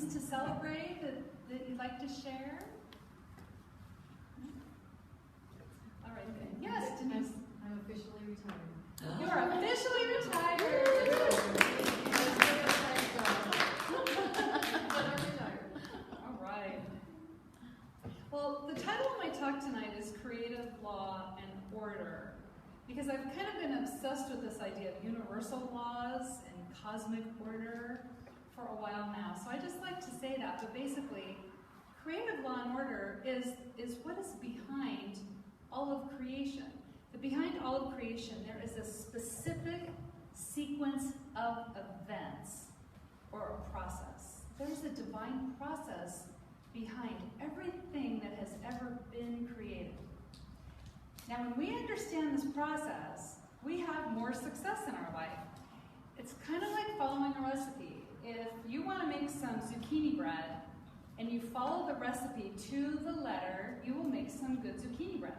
wins to celebrate that you'd like to share? All right, good. Yes, Denise. I'm officially retired. You are officially retired. All right. Well, the title of my talk tonight is Creative Law and Order, because I've kind of been obsessed with this idea of universal laws and cosmic order for a while now. So I just like to say that, but basically, creative law and order is what is behind all of creation. But behind all of creation, there is a specific sequence of events or a process. There's a divine process behind everything that has ever been created. Now, when we understand this process, we have more success in our life. It's kind of like following a recipe. If you want to make some zucchini bread and you follow the recipe to the letter, you will make some good zucchini bread.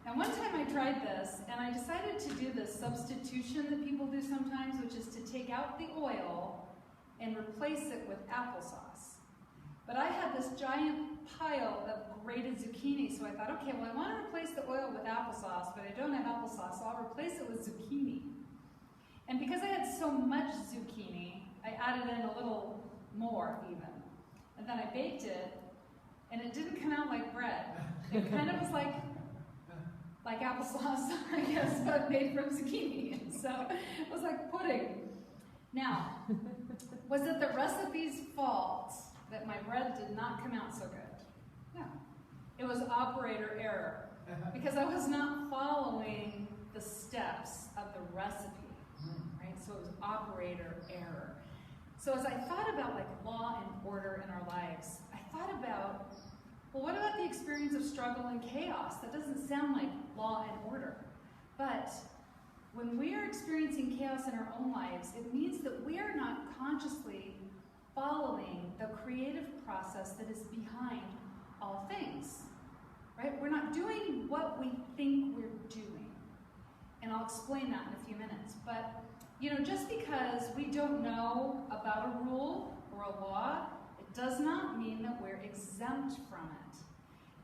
Now, one time I tried this, and I decided to do this substitution that people do sometimes, which is to take out the oil and replace it with applesauce. But I had this giant pile of grated zucchini, so I thought, okay, well, I want to replace the oil with applesauce, but I don't have applesauce, so I'll replace it with zucchini. And because I had so much zucchini, I added in a little more even. And then I baked it, and it didn't come out like bread. It kind of was like applesauce, I guess, but made from zucchini. And so it was like pudding. Now, was it the recipe's fault that my bread did not come out so good? No. It was operator error, because I was not following the steps of the recipe, right? So it was operator error. So as I thought about like law and order in our lives, I thought about, well, what about the experience of struggle and chaos? That doesn't sound like law and order. But when we are experiencing chaos in our own lives, it means that we are not consciously following the creative process that is behind all things, right? We're not doing what we think we're doing. And I'll explain that in a few minutes. But, you know, just because we don't know about a rule or a law, it does not mean that we're exempt from it.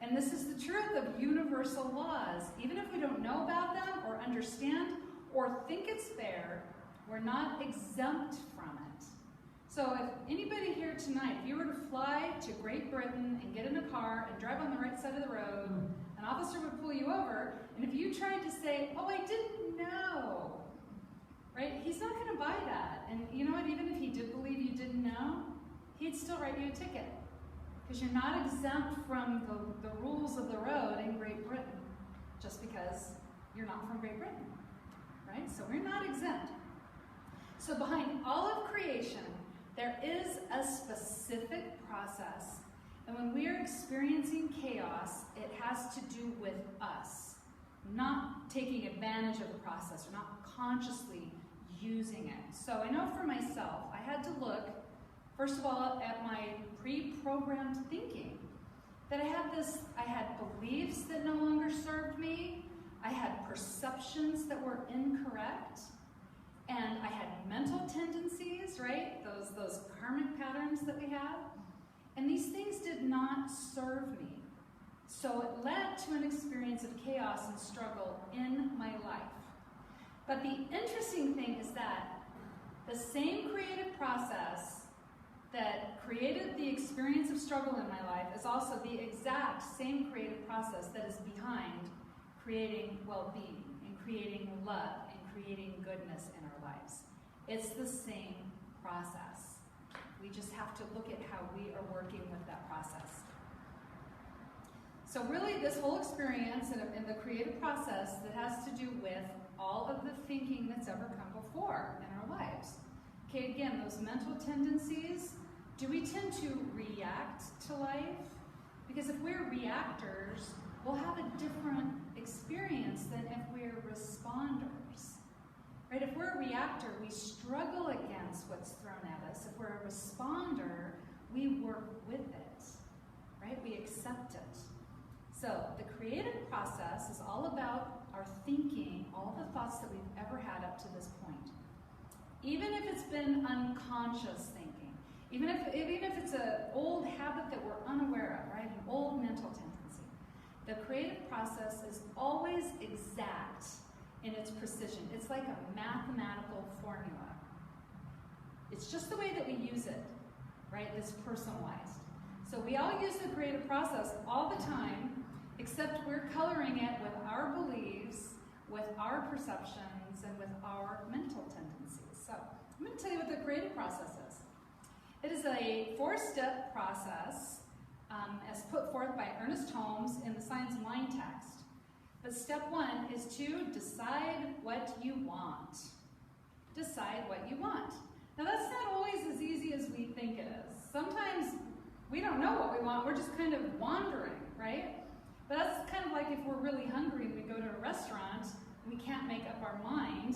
And this is the truth of universal laws. Even if we don't know about them or understand or think it's fair, we're not exempt from it. So if anybody here tonight, if you were to fly to Great Britain and get in a car and drive on the right side of the road, an officer would pull you over, and if you tried to say, oh, I didn't know, right? He's not going to buy that. And you know what? Even if he did believe you didn't know, he'd still write you a ticket. Because you're not exempt from the rules of the road in Great Britain just because you're not from Great Britain, right? So we're not exempt. So behind all of creation, there is a specific process. And when we are experiencing chaos, it has to do with us, not taking advantage of the process or not consciously using it. So I know for myself, I had to look, first of all, at my pre-programmed thinking. That I had beliefs that no longer served me. I had perceptions that were incorrect. And I had mental tendencies, right? Those karmic patterns that we have. And these things did not serve me. So it led to an experience of chaos and struggle in my life. But the interesting thing is that the same creative process that created the experience of struggle in my life is also the exact same creative process that is behind creating well-being and creating love and creating goodness in our lives. It's the same process. We just have to look at how we are working with that process. So really, this whole experience and the creative process that has to do with all of the thinking that's ever come before in our lives. Okay, again, those mental tendencies, do we tend to react to life? Because if we're reactors, we'll have a different experience than if we're responders. Right? If we're a reactor, we struggle against what's thrown at us. If we're a responder, we work with it. Right? We accept it. So the creative process is all about our thinking, all the thoughts that we've ever had up to this point. Even if it's been unconscious thinking, Even if it's an old habit that we're unaware of, right? An old mental tendency. The creative process is always exact in its precision. It's like a mathematical formula. It's just the way that we use it, right? It's personalized. So we all use the creative process all the time, except we're coloring it with our beliefs, with our perceptions, and with our mental tendencies. So I'm going to tell you what the creative process is. It is a 4-step process as put forth by Ernest Holmes in the Science of Mind text. But step 1 is to decide what you want. Decide what you want. Now that's not always as easy as we think it is. Sometimes we don't know what we want, we're just kind of wandering, right? But that's kind of like if we're really hungry and we go to a restaurant, we can't make up our mind.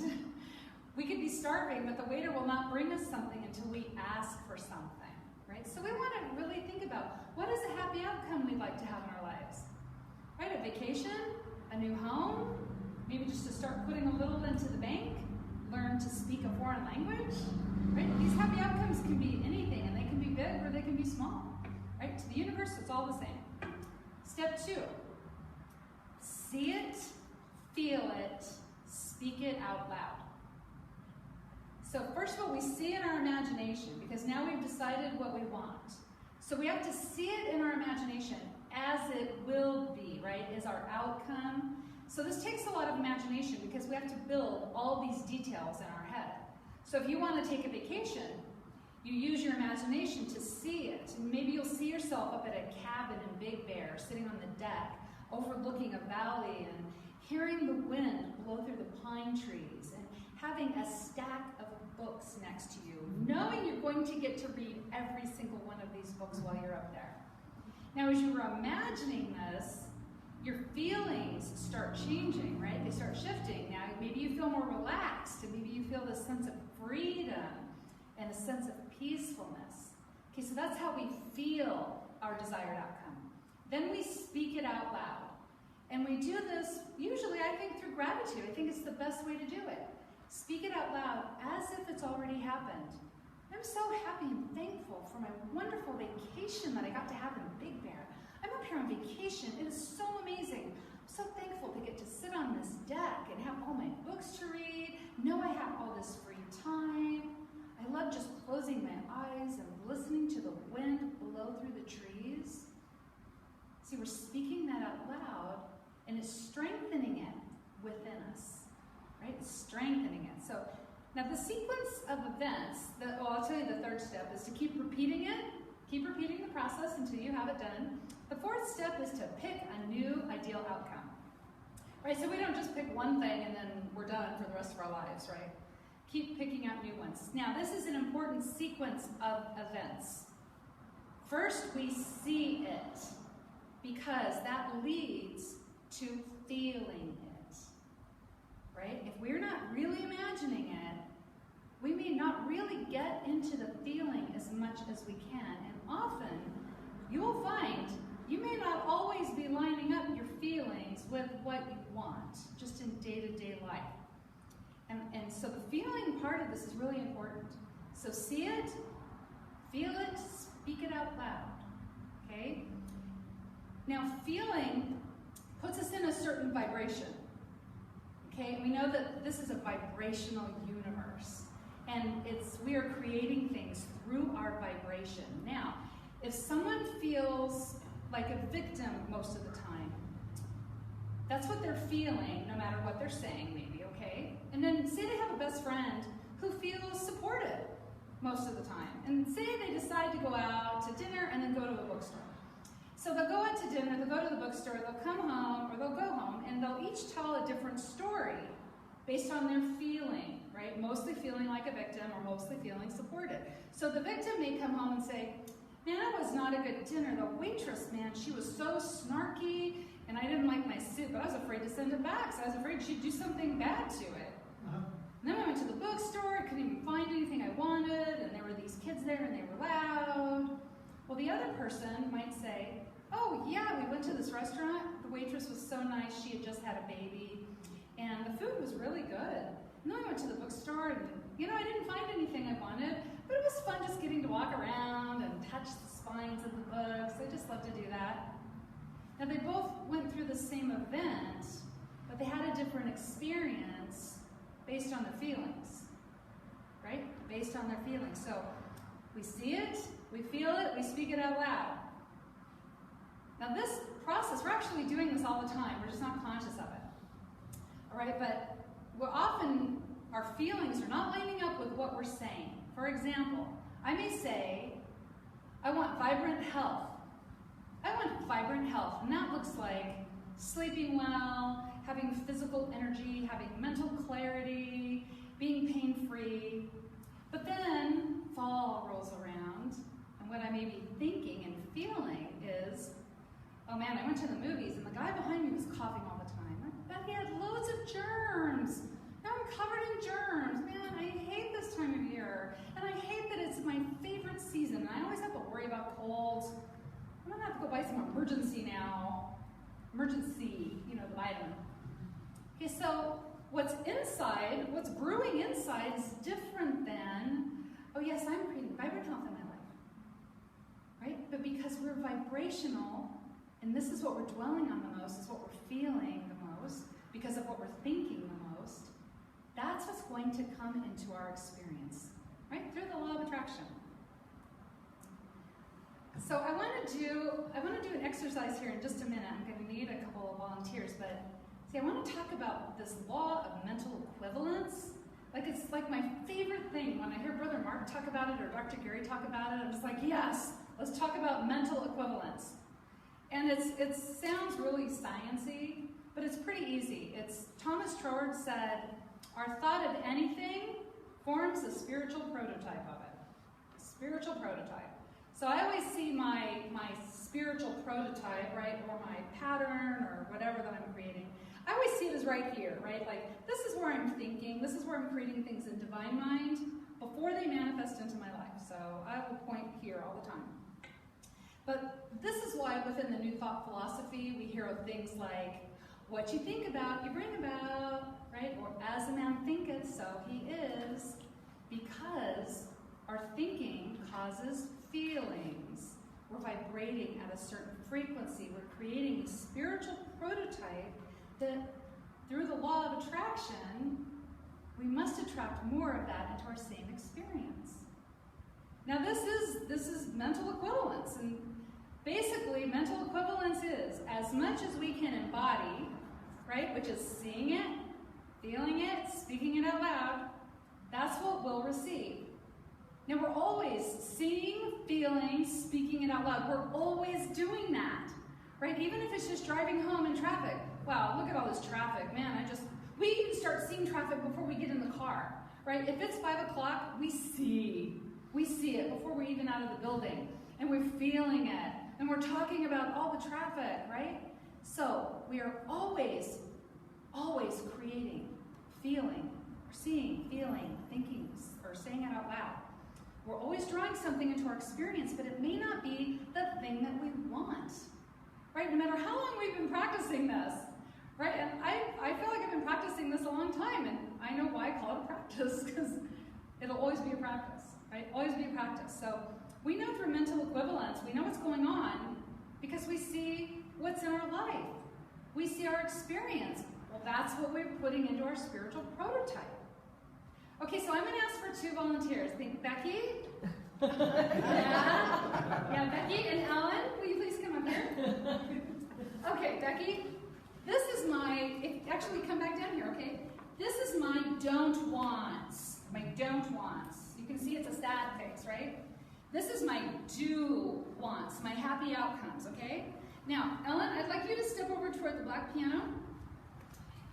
We could be starving, but the waiter will not bring us something until we ask for something, right? So we want to really think about, what is a happy outcome we'd like to have in our lives? Right, a vacation, a new home, maybe just to start putting a little into the bank, learn to speak a foreign language, right? These happy outcomes can be anything, and they can be big or they can be small, right? To the universe, it's all the same. Step 2, see it, feel it, speak it out loud. So first of all, we see in our imagination, because now we've decided what we want. So we have to see it in our imagination as it will be, right, is our outcome. So this takes a lot of imagination because we have to build all these details in our head. So if you want to take a vacation, you use your imagination to see it. Maybe you'll see yourself up at a cabin in Big Bear, sitting on the deck, overlooking a valley and hearing the wind blow through the pine trees and having a stack of books next to you, knowing you're going to get to read every single one of these books while you're up there. Now, as you're imagining this, your feelings start changing, right? They start shifting. Now, maybe you feel more relaxed, and maybe you feel this sense of freedom and a sense of peacefulness. Okay, so that's how we feel our desired outcome. Then we speak it out loud. And we do this, usually, I think, through gratitude. I think it's the best way to do it. Speak it out loud as if it's already happened. I'm so happy and thankful for my wonderful vacation that I got to have in Big Bear. I'm up here on vacation. It is so amazing. I'm so thankful to get to sit on this deck and have all my books to read. Know I have all this free time. I love just closing my eyes and listening to the wind blow through the trees. See, we're speaking that out loud, and it's strengthening it within us. Right? It's strengthening it. So now the sequence of events, I'll tell you the 3rd step is to keep repeating it. Keep repeating the process until you have it done. The 4th step is to pick a new ideal outcome. Right? So we don't just pick one thing and then we're done for the rest of our lives, right? Keep picking out new ones. Now this is an important sequence of events. First we see it, because that leads to feeling it. Right? If we're not really imagining it, we may not really get into the feeling as much as we can. And often, you'll find you may not always be lining up your feelings with what you want, just in day-to-day life. And so the feeling part of this is really important. So see it, feel it, speak it out loud. Okay? Now, feeling puts us in a certain vibration. Okay, we know that this is a vibrational universe, and we are creating things through our vibration. Now, if someone feels like a victim most of the time, that's what they're feeling, no matter what they're saying, maybe, okay? And then say they have a best friend who feels supported most of the time, and say they decide to go out to dinner and then go to a bookstore. So they'll go out to dinner, they'll go to the bookstore, they'll come home, or they'll go home, and they'll each tell a different story based on their feeling, right? Mostly feeling like a victim or mostly feeling supported. So the victim may come home and say, man, that was not a good dinner. The waitress, man, she was so snarky, and I didn't like my soup, but I was afraid to send it back, so I was afraid she'd do something bad to it. And then I went to the bookstore, I couldn't even find anything I wanted, and there were these kids there, and they were loud. Well, the other person might say, oh, yeah, we went to this restaurant. The waitress was so nice. She had just had a baby, and the food was really good. And then I went to the bookstore, and I didn't find anything I wanted, but it was fun just getting to walk around and touch the spines of the books. I just love to do that. Now, they both went through the same event, but they had a different experience based on their feelings, right? Based on their feelings. So we see it, we feel it, we speak it out loud. Now, this process, we're actually doing this all the time. We're just not conscious of it. All right, but often our feelings are not lining up with what we're saying. For example, I may say, I want vibrant health. I want vibrant health, and that looks like sleeping well, having physical energy, having mental clarity, being pain-free. But then fall rolls around, and what I may be thinking and feeling is, oh man, I went to the movies, and the guy behind me was coughing all the time. I bet he had loads of germs. Now I'm covered in germs. Man, I hate this time of year, and I hate that it's my favorite season, and I always have to worry about colds. I'm gonna have to go buy some emergency now. Emergency, the vitamin. Okay, so what's inside, what's brewing inside is different than, oh yes, I'm creating vibrant health in my life. Right? But because we're vibrational, and this is what we're dwelling on the most, is what we're feeling the most, because of what we're thinking the most, that's what's going to come into our experience. Right? Through the law of attraction. So I want to do an exercise here in just a minute. I'm going to need a couple of volunteers, but see, I want to talk about this law of mental equivalence. It's like my favorite thing when I hear Brother Mark talk about it or Dr. Gary talk about it. I'm just like, yes, let's talk about mental equivalence. And it sounds really sciencey, but it's pretty easy. Thomas Troward said, our thought of anything forms a spiritual prototype of it. A spiritual prototype. So I always see my spiritual prototype, right, or my pattern or whatever that I'm creating. I always see it as right here, right? Like, this is where I'm thinking, this is where I'm creating things in divine mind before they manifest into my life. So I will point here all the time. But this is why within the New Thought philosophy, we hear of things like, what you think about, you bring about, right? Or as a man thinketh, so he is, because our thinking causes feelings. We're vibrating at a certain frequency. We're creating a spiritual prototype that, through the law of attraction, we must attract more of that into our same experience. Now, this is mental equivalence, and basically, mental equivalence is as much as we can embody, right, which is seeing it, feeling it, speaking it out loud. That's what we'll receive. Now, we're always seeing, feeling, speaking it out loud. We're always doing that, right? Even if it's just driving home in traffic. Wow, look at all this traffic. Man, we even start seeing traffic before we get in the car, right? If it's 5 o'clock, we see it before we're even out of the building. And we're feeling it. And we're talking about all the traffic, right? So, we are always creating, feeling, or seeing, feeling, thinking, or saying it out loud. We're always drawing something into our experience, but it may not be the thing that we want, right? No matter how long we've been practicing this, right? And I feel like I've been practicing this a long time, and I know why I call it a practice, because it'll always be a practice, right? Always be a practice. So we know through mental equivalence, we know what's going on because we see what's in our life. We see our experience. Well, that's what we're putting into our spiritual prototype. Okay, so I'm going to ask for 2 volunteers. Think Becky? Yeah, Becky and Ellen, will you please come up here? Okay, Becky, this is actually come back down here, okay? This is my don't wants. My don't wants. You can see it's a sad face, right? This is my do wants, my happy outcomes, okay? Now, Ellen, I'd like you to step over toward the black piano.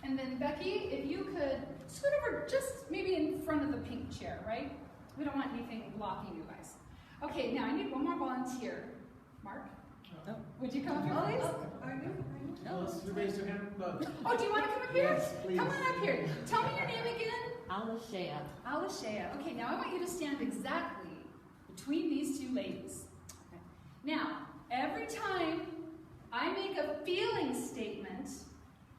And then Becky, if you could scoot over just maybe in front of the pink chair, right? We don't want anything blocking you guys. Okay, now I need one more volunteer. Mark? No. Would you come up here, please? No. You raised your hand. Oh, do you want to come up here? Yes, please. Come on up here. Tell me your name again. Alashea. Alashea. Okay, now I want you to stand exactly between these 2 ladies. Okay. Now, every time I make a feeling statement,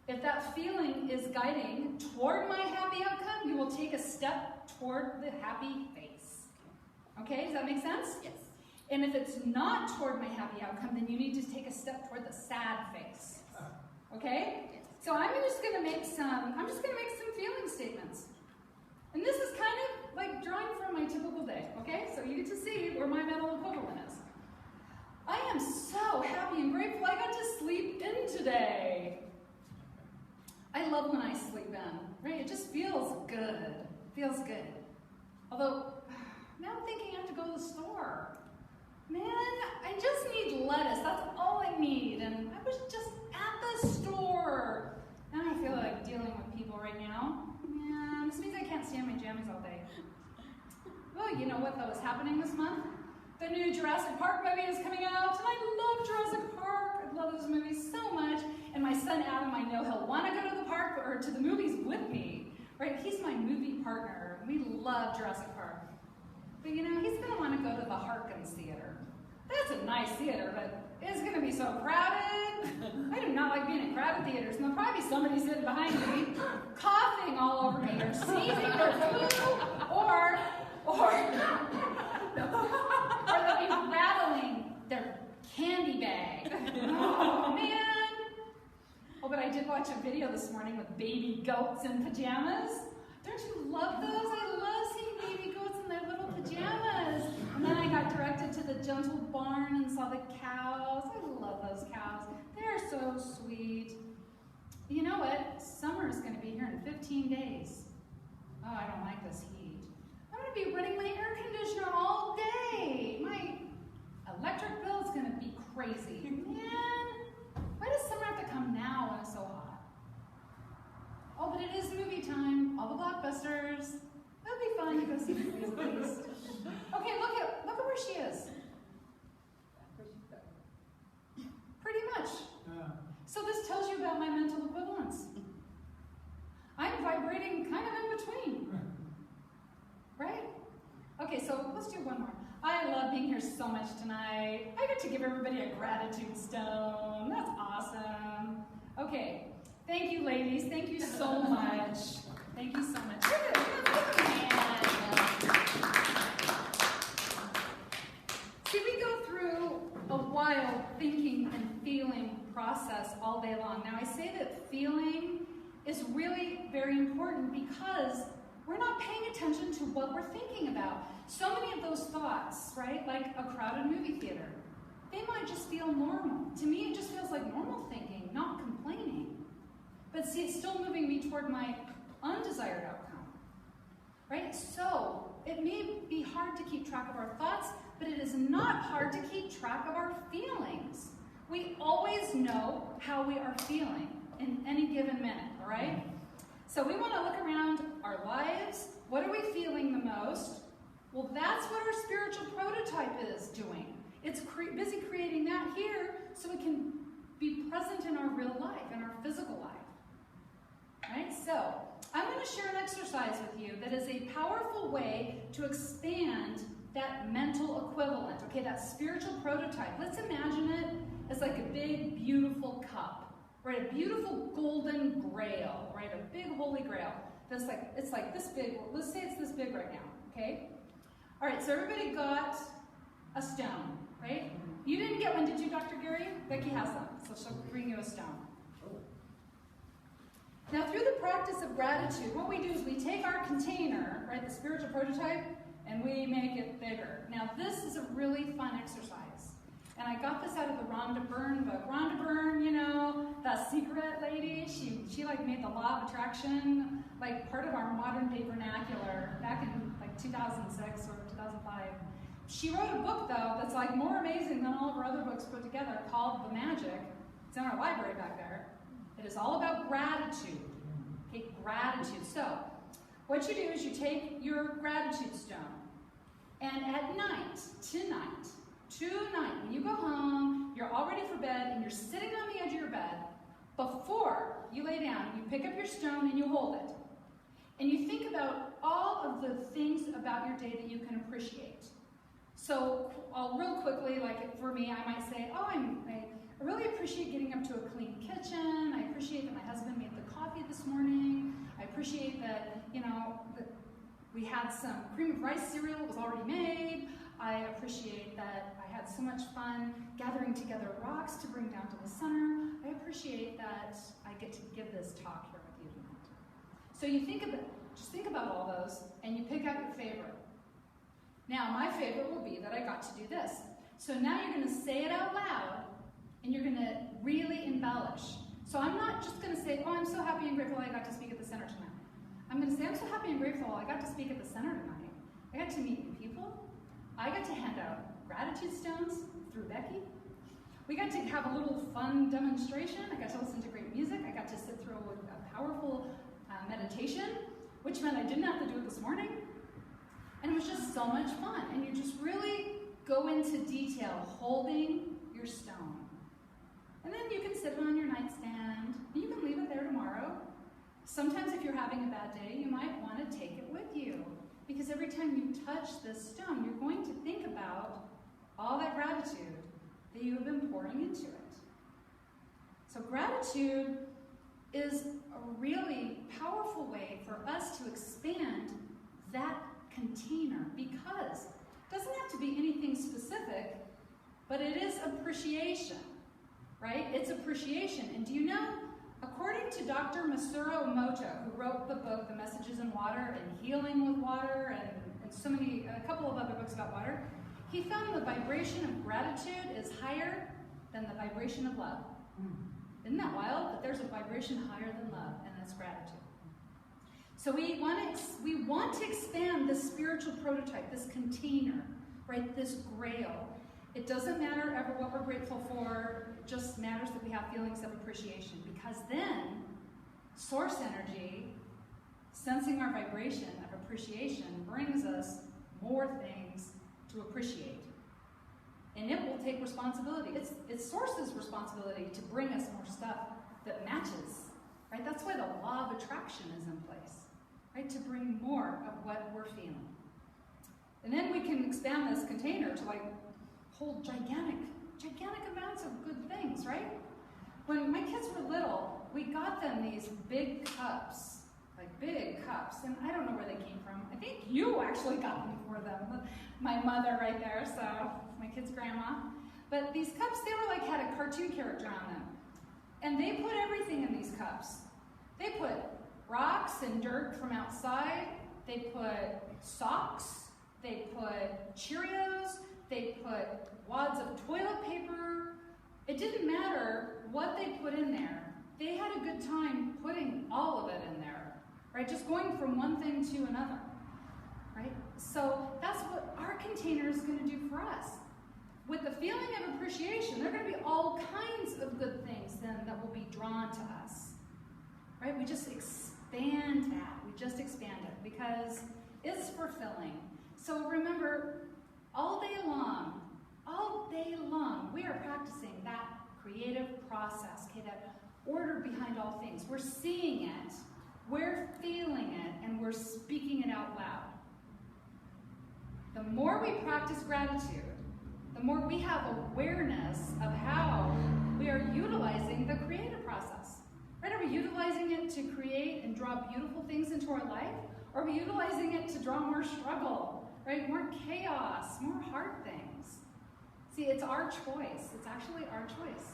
If that feeling is guiding toward my happy outcome, you will take a step toward the happy face. Okay, does that make sense? Yes. And if it's not toward my happy outcome, then you need to take a step toward the sad face. Okay? Yes. So I'm just gonna make some feeling statements. And this is kind of like drawing from my typical day, okay? So you get to see where my mental equivalent is. I am so happy and grateful I got to sleep in today. I love when I sleep in, right? It just feels good. Feels good. Although, now I'm thinking I have to go to the store. Man, I just need lettuce. That's all I need. And I was just at the store. I don't feel like dealing with people right now. Man, this means I can't stay in my jammies all day. Well, you know what though is happening this month? The new Jurassic Park movie is coming out, and I love Jurassic Park. I love those movies so much. And my son Adam, I know he'll want to go to the park or to the movies with me. Right? He's my movie partner. We love Jurassic Park. But you know, he's going to want to go to the Harkins Theater. That's a nice theater, but it's going to be so crowded. I do not like being in crowded theaters. And there'll probably be somebody sitting behind me, coughing all over me, or sneezing their food, or they'll be rattling their candy bag. Oh, man. Oh, but I did watch a video this morning with baby goats in pajamas. Don't you love those? I love seeing baby goats in their little pajamas. And then I got directed to the gentle barn and saw the cows. I love those cows. They're so sweet. You know what? Summer is going to be here in 15 days. Oh, I don't like this heat. I'm going to be running my air conditioner all day. My electric bill is going to be crazy. Man, why does summer have to come now when it's so hot? Oh, but it is movie time. All the blockbusters. That'll be fun to go see movies at least. Okay, look at where she is. Pretty much. So this tells you about my mental equivalence. I'm vibrating kind of in between. Right? Okay, so let's do one more. I love being here so much tonight. I get to give everybody a gratitude stone. That's awesome. Okay. Thank you, ladies. Thank you so much. Thank you so much. See, we go through a wild thinking and feeling process all day long. Now, I say that feeling is really very important because we're not paying attention to what we're thinking about. So many of those thoughts, right, like a crowded movie theater, they might just feel normal. To me, it just feels like normal thinking, not complaining. But see, it's still moving me toward my undesired outcome, right? So it may be hard to keep track of our thoughts, but it is not hard to keep track of our feelings. We always know how we are feeling in any given minute, all right? So we want to look around our lives. What are we feeling the most? Well, that's what our spiritual prototype is doing. It's busy creating that here so we can be present in our real life, in our physical life. Right? So I'm going to share an exercise with you that is a powerful way to expand that mental equivalent, okay, that spiritual prototype. Let's imagine it as like a big, beautiful cup, right? A beautiful golden grail, right? A big holy grail. That's like, it's like this big. Let's say it's this big right now, okay? All right, so everybody got a stone, right? You didn't get one, did you, Dr. Gary? Becky has them, so she'll bring you a stone. Now, through the practice of gratitude, what we do is we take our container, right, the spiritual prototype, and we make it bigger. Now, this is a really fun exercise. And I got this out of the Rhonda Byrne book. Rhonda Byrne, you know, that secret lady, she like made the law of attraction like part of our modern day vernacular back in like 2006 or 2005. She wrote a book, though, that's like more amazing than all of her other books put together called The Magic. It's in our library back there. It is all about gratitude. Okay, gratitude. So, what you do is you take your gratitude stone, and at night, tonight, when you go home, you're all ready for bed, and you're sitting on the edge of your bed, before you lay down, you pick up your stone and you hold it. And you think about all of the things about your day that you can appreciate. So, real quickly, like for me, I might say, oh, I really appreciate getting up to a clean kitchen. I appreciate that my husband made the coffee this morning. I appreciate that, that we had some cream of rice cereal, it was already made. I appreciate that I had so much fun gathering together rocks to bring down to the center. I appreciate that I get to give this talk here with you tonight. So you just think about all those, and you pick out your favorite. Now, my favorite will be that I got to do this. So now you're going to say it out loud, and you're going to really embellish. So I'm not just going to say, oh, I'm so happy and grateful I got to speak at the center tonight. I'm going to say, I'm so happy and grateful I got to speak at the center tonight. I got to meet new people. I got to hand out gratitude stones through Becky. We got to have a little fun demonstration. I got to listen to great music. I got to sit through a powerful meditation, which meant I didn't have to do it this morning. And it was just so much fun. And you just really go into detail holding your stone. And then you can sit it on your nightstand. And you can leave it there tomorrow. Sometimes if you're having a bad day, you might want to take it with you. Because every time you touch this stone, you're going to think about all that gratitude that you have been pouring into it. So gratitude is a really powerful way for us to expand that container, because it doesn't have to be anything specific, but it is appreciation, right? It's appreciation. And do you know, according to Dr. Masaru Emoto, who wrote the book, The Messages in Water and Healing with Water, and a couple of other books about water, he found the vibration of gratitude is higher than the vibration of love. Isn't that wild? That there's a vibration higher than love, and that's gratitude. So we want to expand this spiritual prototype, this container, right? This grail. It doesn't matter ever what we're grateful for. It just matters that we have feelings of appreciation, because then source energy, sensing our vibration of appreciation, brings us more things to appreciate. And it will take responsibility. It's source's responsibility to bring us more stuff that matches, right? That's why the law of attraction is in place, right? To bring more of what we're feeling. And then we can expand this container to hold gigantic amounts of good things, right? When my kids were little, we got them these big cups, and I don't know where they came from. I think you actually got them for them. My mother right there, so my kid's grandma. But these cups, they were had a cartoon character on them. And they put everything in these cups. They put rocks and dirt from outside. They put socks. They put Cheerios. They put wads of toilet paper. It didn't matter what they put in there. They had a good time putting all of it in there, right? Just going from one thing to another, right? So that's what our container is going to do for us. With the feeling of appreciation, there are going to be all kinds of good things then that will be drawn to us, right? We just expand that. We just expand it because it's fulfilling. So remember, all day long, we are practicing that creative process, okay, that order behind all things. We're seeing it, we're feeling it, and we're speaking it out loud. The more we practice gratitude, the more we have awareness of how we are utilizing the creative process. Right? Are we utilizing it to create and draw beautiful things into our life? Or are we utilizing it to draw more struggle, right? More chaos, more hard things? See, it's our choice. It's actually our choice.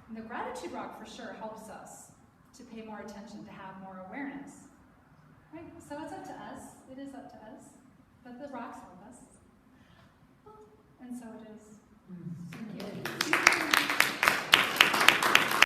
And the gratitude rock for sure helps us to pay more attention, to have more awareness. Right? So it's up to us. It is up to us. But the rocks help us. And so it is. Thank you.